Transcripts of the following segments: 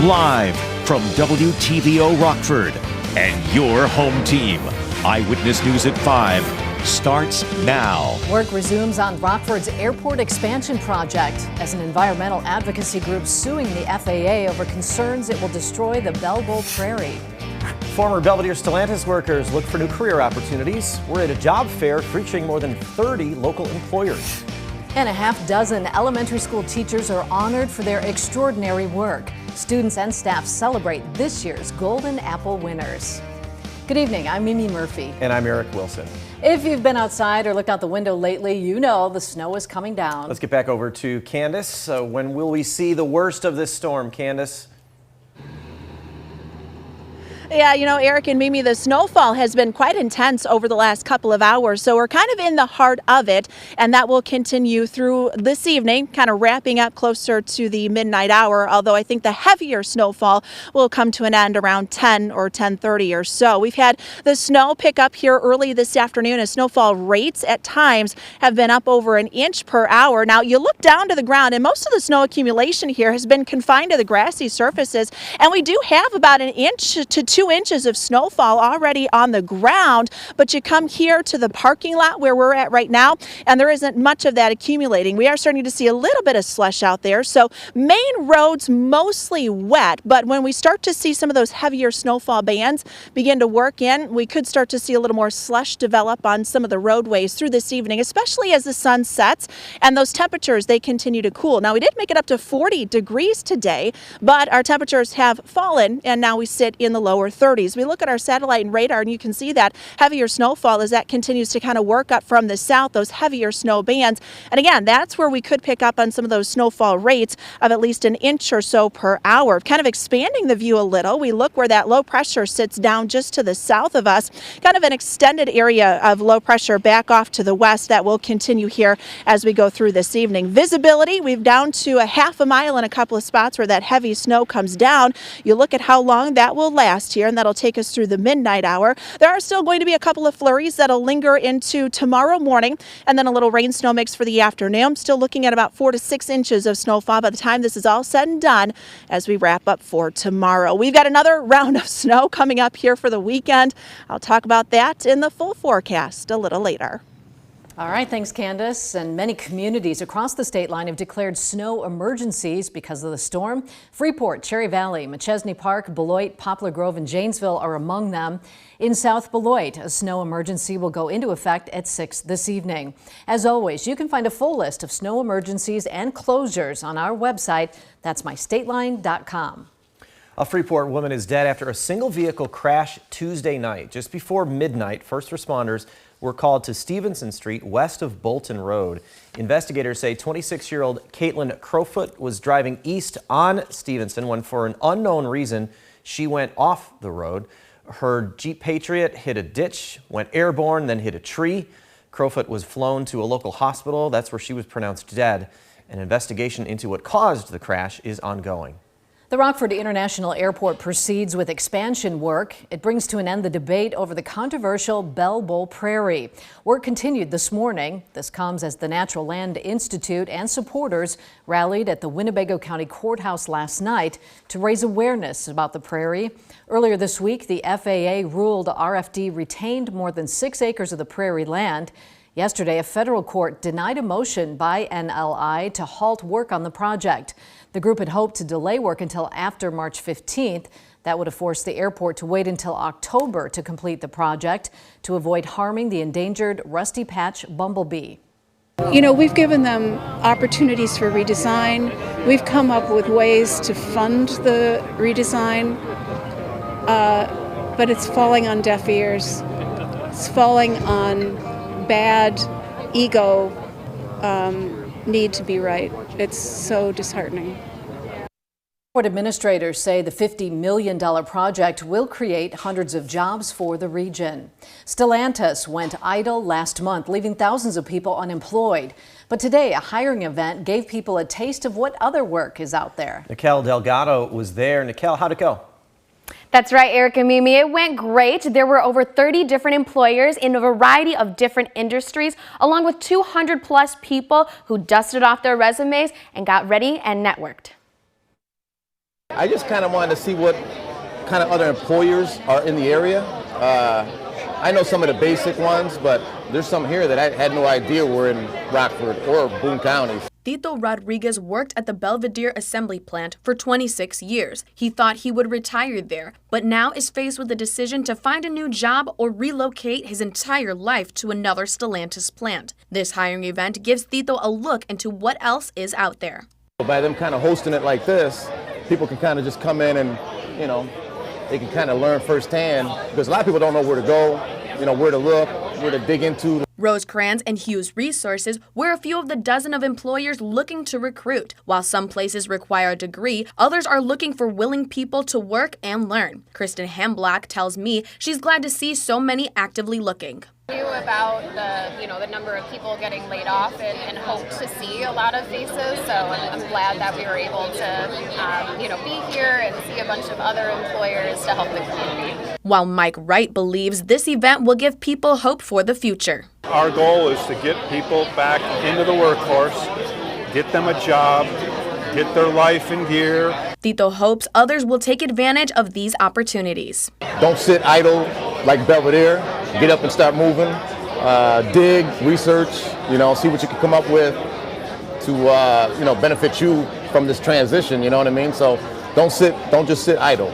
Live from WTVO Rockford and your home team. Eyewitness News at 5 starts now. Work resumes on Rockford's airport expansion project as an environmental advocacy group suing the FAA over concerns it will destroy the Belle Bowl Prairie. Former Belvedere Stellantis workers look for new career opportunities. We're at a job fair featuring more than 30 local employers. And a half dozen elementary school teachers are honored for their extraordinary work. Students and staff celebrate this year's Golden Apple winners. Good evening, I'm Mimi Murphy. And I'm Eric Wilson. If you've been outside or looked out the window lately, you know the snow is coming down. Let's get back over to Candace. When will we see the worst of this storm, Candace? Yeah, you know, Eric and Mimi, the snowfall has been quite intense over the last couple of hours, so we're kind of in the heart of it, and that will continue through this evening, kind of wrapping up closer to the midnight hour, although I think the heavier snowfall will come to an end around 10 or 10:30 or so. We've had the snow pick up here early this afternoon as snowfall rates at times have been up over an inch per hour. Now, you look down to the ground, and most of the snow accumulation here has been confined to the grassy surfaces, and we do have about an inch to 2 inches of snowfall already on the ground, but you come here to the parking lot where we're at right now, and there isn't much of that accumulating. We are starting to see a little bit of slush out there, so main roads mostly wet, but when we start to see some of those heavier snowfall bands begin to work in, we could start to see a little more slush develop on some of the roadways through this evening, especially as the sun sets and those temperatures, they continue to cool. Now, we did make it up to 40 degrees today, but our temperatures have fallen, and now we sit in the lower 30s. We look at our satellite and radar, and you can see that heavier snowfall as that continues to kind of work up from the south, those heavier snow bands. And again, that's where we could pick up on some of those snowfall rates of at least an inch or so per hour. Kind of expanding the view a little, we look where that low pressure sits down just to the south of us, kind of an extended area of low pressure back off to the west that will continue here as we go through this evening. Visibility, we've down to a half a mile in a couple of spots where that heavy snow comes down. You look at how long that will last here, and that'll take us through the midnight hour. There are still going to be a couple of flurries that'll linger into tomorrow morning, and then a little rain snow mix for the afternoon. Still looking at about 4 to 6 inches of snowfall by the time this is all said and done as we wrap up for tomorrow. We've got another round of snow coming up here for the weekend. I'll talk about that in the full forecast a little later. All right, thanks, Candace. And many communities across the state line have declared snow emergencies because of the storm. Freeport, Cherry Valley, McChesney Park, Beloit, Poplar Grove, and Janesville are among them. In South Beloit, a snow emergency will go into effect at 6 this evening. As always, you can find a full list of snow emergencies and closures on our website. That's mystateline.com. A Freeport woman is dead after a single vehicle crash Tuesday night. Just before midnight, first responders were called to Stevenson Street west of Bolton Road. Investigators say 26-year-old Caitlin Crowfoot was driving east on Stevenson when, for an unknown reason, she went off the road. Her Jeep Patriot hit a ditch, went airborne, then hit a tree. Crowfoot was flown to a local hospital. That's where she was pronounced dead. An investigation into what caused the crash is ongoing. The Rockford International Airport proceeds with expansion work. It brings to an end the debate over the controversial Belle Bowl Prairie. Work continued this morning. This comes as the Natural Land Institute and supporters rallied at the Winnebago County Courthouse last night to raise awareness about the prairie. Earlier this week, the FAA ruled RFD retained more than 6 acres of the prairie land. Yesterday, a federal court denied a motion by NLI to halt work on the project. The group had hoped to delay work until after March 15th. That would have forced the airport to wait until October to complete the project to avoid harming the endangered rusty patch bumblebee. You know, we've given them opportunities for redesign. We've come up with ways to fund the redesign, but it's falling on deaf ears. It's falling on bad ego need to be right. It's so disheartening. Port administrators say the $50 million project will create hundreds of jobs for the region. Stellantis went idle last month, leaving thousands of people unemployed. But today, a hiring event gave people a taste of what other work is out there. Nicole Delgado was there. Nicole, how'd it go? That's right, Eric and Mimi. It went great. There were over 30 different employers in a variety of different industries, along with 200 plus people who dusted off their resumes and got ready and networked. I just kind of wanted to see what kind of other employers are in the area. I know some of the basic ones, but there's some here that I had no idea were in Rockford or Boone County. Tito Rodriguez worked at the Belvedere assembly plant for 26 years. He thought he would retire there, but now is faced with the decision to find a new job or relocate his entire life to another Stellantis plant. This hiring event gives Tito a look into what else is out there. By them kind of hosting it like this, people can kind of just come in and, you know, they can kind of learn firsthand, because a lot of people don't know where to go, you know, where to look, where to dig into. Rosecrans and Hughes Resources were a few of the dozen of employers looking to recruit. While some places require a degree, others are looking for willing people to work and learn. Kristen Hamblock tells me she's glad to see so many actively looking. About the number of people getting laid off and hope to see a lot of faces, so I'm glad that we were able to be here and see a bunch of other employers to help the community. While Mike Wright believes this event will give people hope for the future. Our goal is to get people back into the workforce, get them a job, get their life in gear. Tito hopes others will take advantage of these opportunities. Don't sit idle like Belvedere. Get up and start moving. Dig, research, see what you can come up with to, benefit you from this transition, you know what I mean? So don't just sit idle.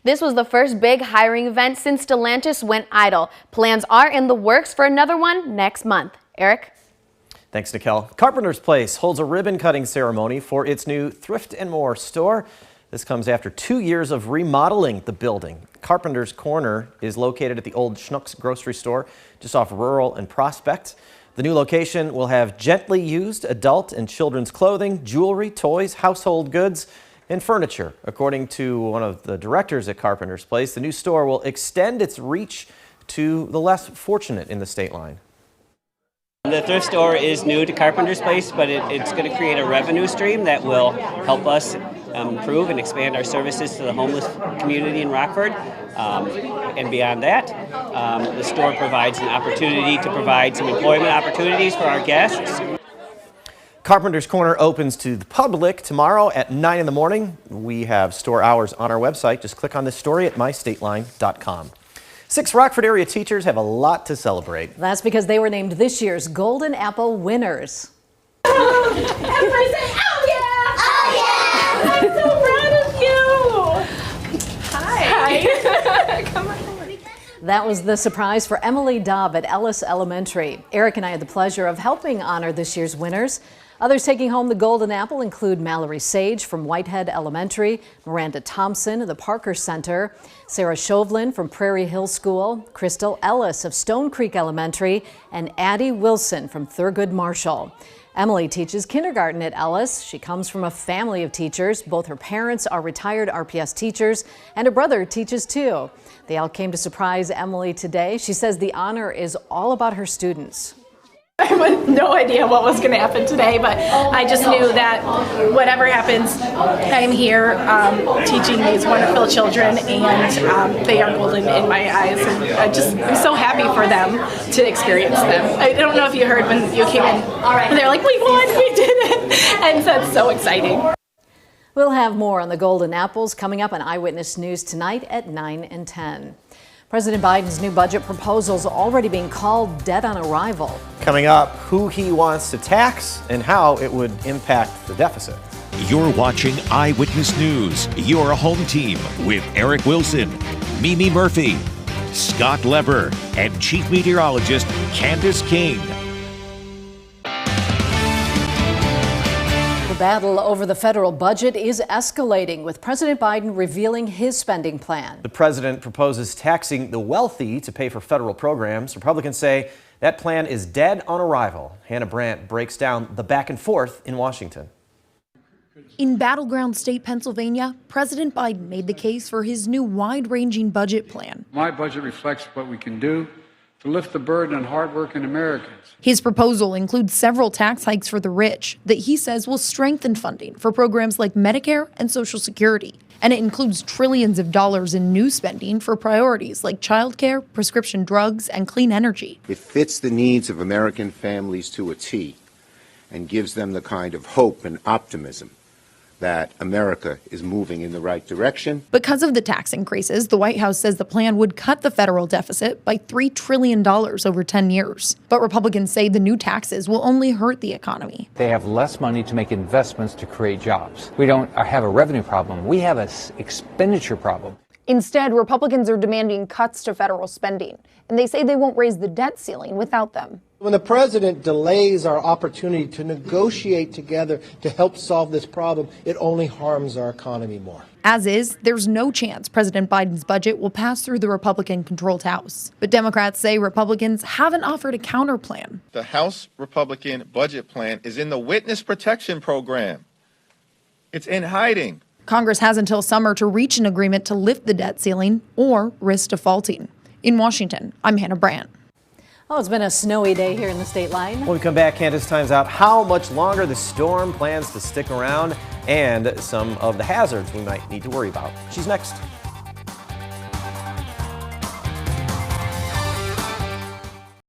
This was the first big hiring event since Stellantis went idle. Plans are in the works for another one next month. Eric? Thanks, Nicole. Carpenters Place holds a ribbon-cutting ceremony for its new Thrift and More store. This comes after 2 years of remodeling the building. Carpenters Corner is located at the old Schnucks grocery store just off Rural and Prospect. The new location will have gently used adult and children's clothing, jewelry, toys, household goods, and furniture. According to one of the directors at Carpenters Place, the new store will extend its reach to the less fortunate in the state line. The thrift store is new to Carpenters Place, but it's going to create a revenue stream that will help us improve and expand our services to the homeless community in Rockford. And beyond that, the store provides an opportunity to provide some employment opportunities for our guests. Carpenters Corner opens to the public tomorrow at 9 in the morning. We have store hours on our website. Just click on this story at mystateline.com. 6 Rockford-area teachers have a lot to celebrate. That's because they were named this year's Golden Apple winners. Everybody say, oh yeah! Oh yeah! I'm so proud of you! Hi! Come on. That was the surprise for Emily Dobb at Ellis Elementary. Eric and I had the pleasure of helping honor this year's winners. Others taking home the Golden Apple include Mallory Sage from Whitehead Elementary, Miranda Thompson of the Parker Center, Sarah Chauvelin from Prairie Hill School, Crystal Ellis of Stone Creek Elementary, and Addie Wilson from Thurgood Marshall. Emily teaches kindergarten at Ellis. She comes from a family of teachers. Both her parents are retired RPS teachers, and her brother teaches too. They all came to surprise Emily today. She says the honor is all about her students. I had no idea what was going to happen today, but I just knew that whatever happens, I'm here teaching these wonderful children, and they are golden in my eyes. And I'm so happy for them to experience them. I don't know if you heard when you came in. They're like, we won, we did it, and that's so exciting. We'll have more on the Golden Apples coming up on Eyewitness News tonight at 9 and 10. President Biden's new budget proposals already being called dead on arrival. Coming up, who he wants to tax and how it would impact the deficit. You're watching Eyewitness News, your home team with Eric Wilson, Mimi Murphy, Scott Leber, and Chief Meteorologist Candace King. The battle over the federal budget is escalating, with President Biden revealing his spending plan. The president proposes taxing the wealthy to pay for federal programs. Republicans say that plan is dead on arrival. Hannah Brandt breaks down the back and forth in Washington. In battleground state Pennsylvania, President Biden made the case for his new wide-ranging budget plan. My budget reflects what we can do to lift the burden on hardworking Americans. His proposal includes several tax hikes for the rich that he says will strengthen funding for programs like Medicare and Social Security. And it includes trillions of dollars in new spending for priorities like childcare, prescription drugs, and clean energy. It fits the needs of American families to a T and gives them the kind of hope and optimism that America is moving in the right direction. Because of the tax increases, the White House says the plan would cut the federal deficit by $3 trillion over 10 years. But Republicans say the new taxes will only hurt the economy. They have less money to make investments to create jobs. We don't have a revenue problem. We have an expenditure problem. Instead, Republicans are demanding cuts to federal spending, and they say they won't raise the debt ceiling without them. When the president delays our opportunity to negotiate together to help solve this problem, it only harms our economy more. As is, there's no chance President Biden's budget will pass through the Republican-controlled House. But Democrats say Republicans haven't offered a counter plan. The House Republican budget plan is in the Witness Protection Program. It's in hiding. Congress has until summer to reach an agreement to lift the debt ceiling or risk defaulting. In Washington, I'm Hannah Brandt. Oh, it's been a snowy day here in the state line. When we come back, Candace times out how much longer the storm plans to stick around and some of the hazards we might need to worry about. She's next.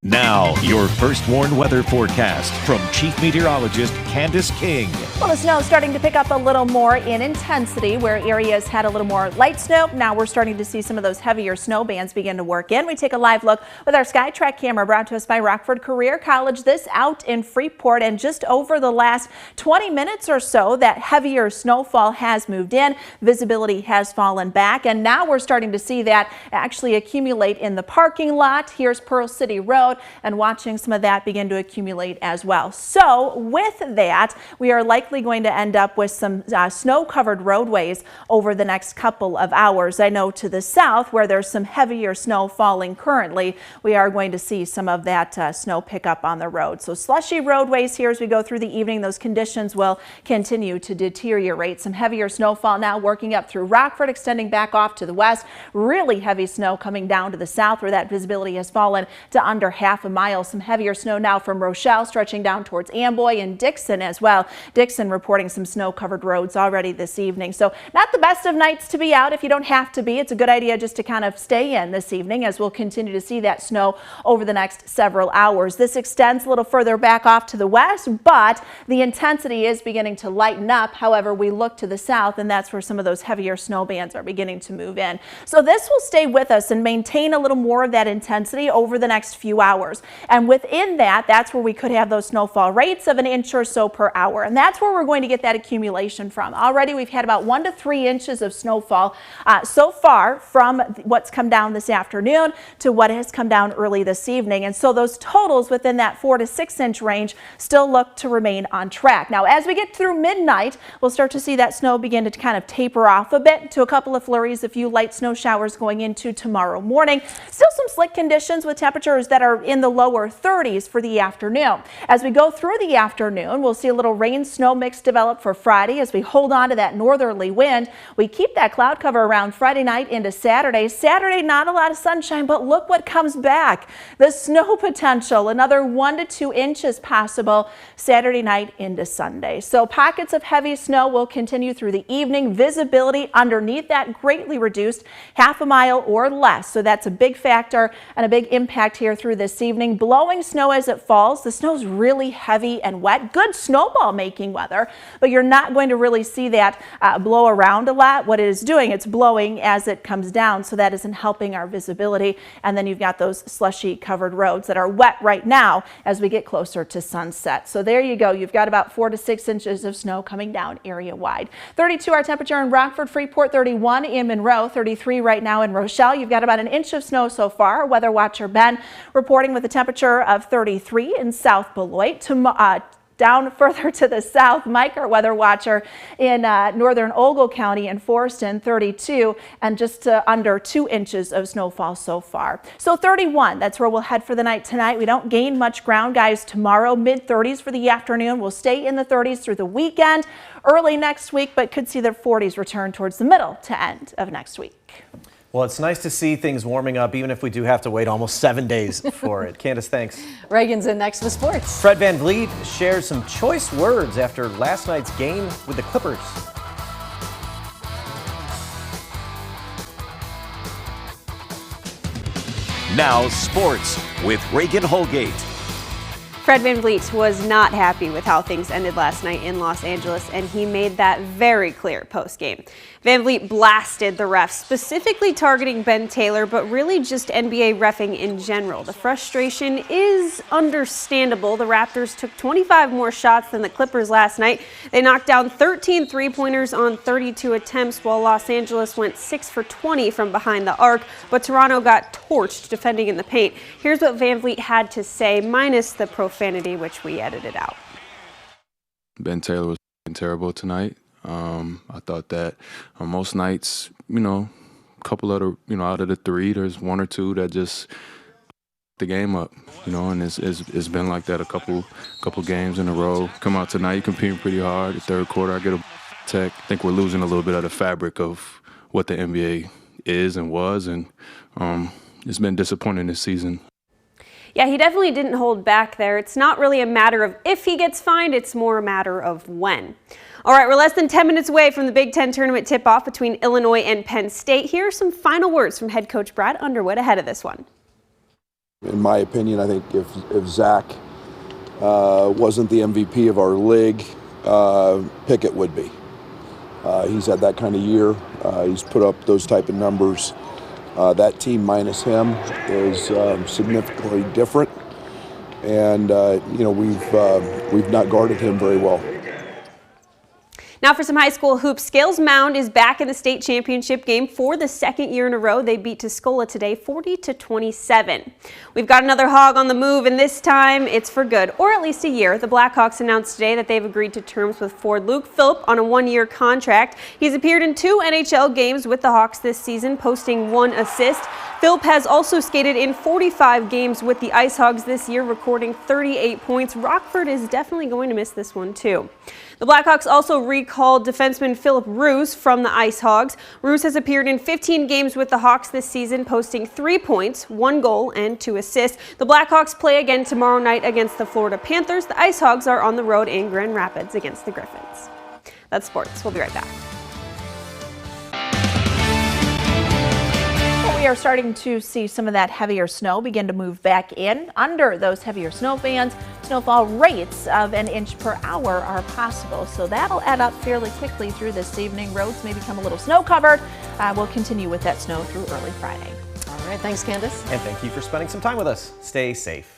Now, your first warned weather forecast from Chief Meteorologist Candace King. Well, the snow is starting to pick up a little more in intensity where areas had a little more light snow. Now we're starting to see some of those heavier snow bands begin to work in. We take a live look with our SkyTrack camera brought to us by Rockford-Career College. This out in Freeport, and just over the last 20 minutes or so, that heavier snowfall has moved in. Visibility has fallen back, and now we're starting to see that actually accumulate in the parking lot. Here's Pearl City Road, and watching some of that begin to accumulate as well. So with that, we are likely going to end up with some snow-covered roadways over the next couple of hours. I know to the south, where there's some heavier snow falling currently, we are going to see some of that snow pick up on the road. So slushy roadways here as we go through the evening. Those conditions will continue to deteriorate. Some heavier snowfall now working up through Rockford, extending back off to the west. Really heavy snow coming down to the south, where that visibility has fallen to under half a mile. Some heavier snow now from Rochelle stretching down towards Amboy and Dixon as well. Dixon reporting some snow-covered roads already this evening. So not the best of nights to be out. If you don't have to be, it's a good idea just to kind of stay in this evening, as we'll continue to see that snow over the next several hours. This extends a little further back off to the west, but the intensity is beginning to lighten up. However, we look to the south, and that's where some of those heavier snow bands are beginning to move in. So this will stay with us and maintain a little more of that intensity over the next few hours. And within that, that's where we could have those snowfall rates of an inch or so per hour. And that's where we're going to get that accumulation from. Already we've had about 1 to 3 inches of snowfall so far from what's come down this afternoon to what has come down early this evening. And so those totals within that 4 to 6 inch range still look to remain on track. Now, as we get through midnight, we'll start to see that snow begin to kind of taper off a bit to a couple of flurries, a few light snow showers going into tomorrow morning. Still some slick conditions with temperatures that are in the lower 30s for the afternoon. As we go through the afternoon, we'll see a little rain snow mix develop for Friday as we hold on to that northerly wind. We keep that cloud cover around Friday night into Saturday. Saturday, not a lot of sunshine, but look what comes back. The snow potential, another 1 to 2 inches possible Saturday night into Sunday. So pockets of heavy snow will continue through the evening. Visibility underneath that greatly reduced, half a mile or less. So that's a big factor and a big impact here through this evening. Blowing snow as it falls. The snow's really heavy and wet. Good snowball making weather, but you're not going to really see that blow around a lot. What it is doing, it's blowing as it comes down, so that isn't helping our visibility. And then you've got those slushy covered roads that are wet right now as we get closer to sunset. So there you go. You've got about 4 to 6 inches of snow coming down area wide. 32 our temperature in Rockford, Freeport, 31 in Monroe, 33 right now in Rochelle. You've got about an inch of snow so far. Weather watcher Ben reporting with a temperature of 33 in South Beloit. Down further to the south, Mike, our weather watcher in northern Ogle County and Forston, 32, and just under 2 inches of snowfall so far. So 31, that's where we'll head for the night tonight. We don't gain much ground, guys. Tomorrow, mid-30s for the afternoon. We'll stay in the 30s through the weekend, early next week, but could see the 40s return towards the middle to end of next week. Well, it's nice to see things warming up, even if we do have to wait almost 7 days for it. Candace, thanks. Reagan's in next with sports. Fred Van Vliet shares some choice words after last night's game with the Clippers. Now sports with Reagan Holgate. Fred VanVleet was not happy with how things ended last night in Los Angeles, and he made that very clear post-game. VanVleet blasted the refs, specifically targeting Ben Taylor, but really just NBA reffing in general. The frustration is understandable. The Raptors took 25 more shots than the Clippers last night. They knocked down 13 three-pointers on 32 attempts, while Los Angeles went 6 for 20 from behind the arc, but Toronto got torched defending in the paint. Here's what VanVleet had to say, minus the profanity, which we edited out. Ben Taylor was terrible tonight. I thought that on most nights, a couple of the, out of the three, there's one or two that just the game up, and it's been like that a couple games in a row. Come out tonight, competing pretty hard. The third quarter, I get a tech. I think we're losing a little bit of the fabric of what the NBA is and was, and it's been disappointing this season. Yeah, he definitely didn't hold back there. It's not really a matter of if he gets fined, it's more a matter of when. All right, we're less than 10 minutes away from the Big Ten tournament tip-off between Illinois and Penn State. Here are some final words from head coach Brad Underwood ahead of this one. In my opinion, I think if Zach wasn't the MVP of our league, Pickett would be. He's had that kind of year. He's put up those type of numbers. That team minus him is significantly different, and we've not guarded him very well. Now for some high school hoops, Scales Mound is back in the state championship game for the second year in a row. They beat Tuscola today 40-27. We've got another Hog on the move, and this time it's for good, or at least a year. The Blackhawks announced today that they've agreed to terms with forward Luke Phillip on a one-year contract. He's appeared in 2 NHL games with the Hawks this season, posting 1 assist. Phillip has also skated in 45 games with the Ice Hogs this year, recording 38 points. Rockford is definitely going to miss this one too. The Blackhawks also recalled defenseman Philip Roos from the Ice Hogs. Roos has appeared in 15 games with the Hawks this season, posting 3 points, 1 goal, and 2 assists. The Blackhawks play again tomorrow night against the Florida Panthers. The Ice Hogs are on the road in Grand Rapids against the Griffins. That's sports. We'll be right back. We are starting to see some of that heavier snow begin to move back in. Under those heavier snow bands, snowfall rates of 1 inch per hour are possible. So that'll add up fairly quickly through this evening. Roads may become a little snow covered. We'll continue with that snow through early Friday. All right, thanks, Candace. And thank you for spending some time with us. Stay safe.